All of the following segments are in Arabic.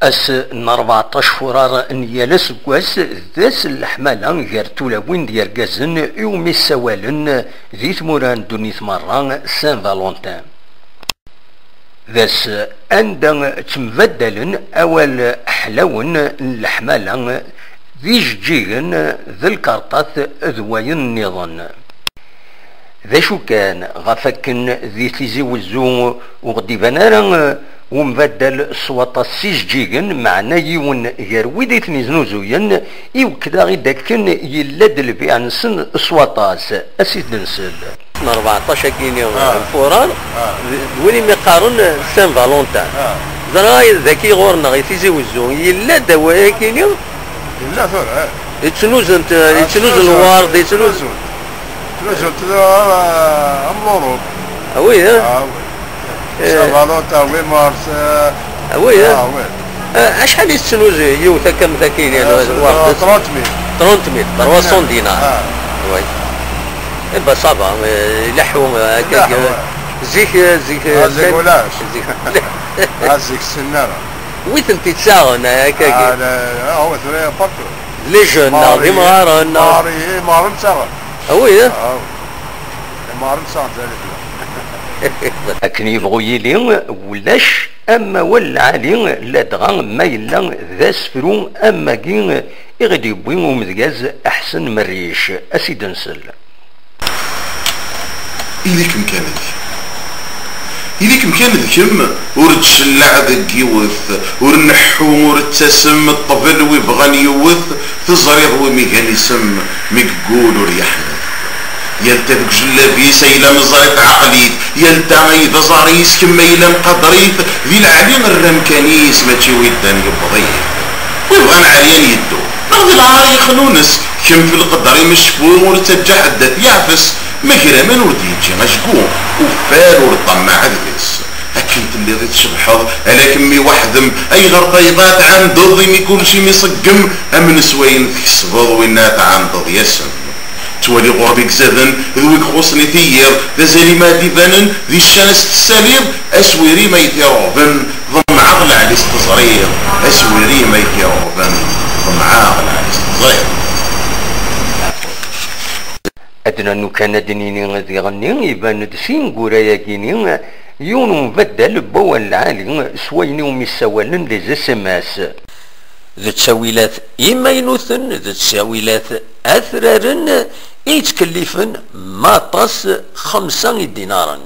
اس 14 فرار نيال سكواس ذاس الحمالة غير تولوين ديال كازن يومي السوالن ذي ثموران دونيث مرة سان فالونتان ذاس عند تمبدلن اول حلاون الحمالة ذي جيجن ذي الكارطات ذوين النظام ذا شو كان غفكن ذي تيزي وزو وغدي بنارا ومبدل صوات السيجيجن معنا يون غير ويديتني زنوزوين يوكدا غي داكن يلاد البيع نسن صواتاس اسيد نسل 14 كينيو فوران ولي ميقارن سان فالونتان زراي ذاكي غورنا غي تيزي وزو يلاد دوايا كينيو لا ثور يتنوز انت يتنوز الوارد يتنوز أمورو اوي سان فالونتان وي مارس اوي اشحال يتسنوز يوثا كم ذاكين يعني 30,000 300 دينار وي با صافا يلحو هكاك زيك ولاش زيك السنانة ويت انت تساغن هكاك هو ثريا بارتو لي جون ناضي مارن مارن ساغن اوي مارن ساغن لكن يبغوا يلي ولاش اما والعالي لا دغان ما يلا ذا سفرو اما كي يغدي يبوي ومدقاز احسن من الريش اسيد نسل إليك مكان ذكم ورد شلع ذك يوث ورنحو ورد تسم الطفل ويبغان يوث تزريض وميغان يسم ميقول وريحنا يلتا ذك جلابيس إلا مزريط عقليت يلتا إذا زاريس كما إلا مقدريت ذي العليم الرمكانيس ماشي ويدان يبضيت ويبغان عاليان يدو نغذي العار يخنونس كم في القدر مشفون ورتجع حدث يعفس مكرمان ورديجي مشكون وفال ورطمع ذيس أكنت اللي ذي تشبحض ألا كمي وحدم أي غرطيبات عن ضضي مي كل شي ميصقم أمن سوين في صبض وينات عن ضض يسم توالي غربك زاذن ذويك خصني ثير ذا زالي ما ديبانن ذي الشانس السلير أسويري ما يثيروبن ضم عقل على استصغير أسويري ما يثيروبن ضم عقل على استصغير أدنى أنو كان دنيني ذي غني يبان دسين قورايا كيني يونو مبدل بوا العالي سويني ومسوالن لي سماس ذا تساويلات إما ينوثن ذا تساويلات أثرارن يتكلفن ماطاس 5 دينارا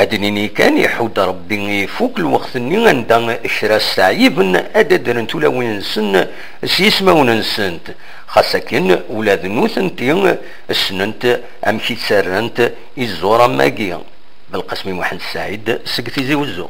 أدنيني كان يحود ربي فوق الوقت اني عندها شرا السعيب أددرن تولاوين سن سيسماون نسنت خاصة ولاد نوثنتي السننت أمشي تسرنت الزورة ماقية بالقسم محمد السعيد سقتي زي وزو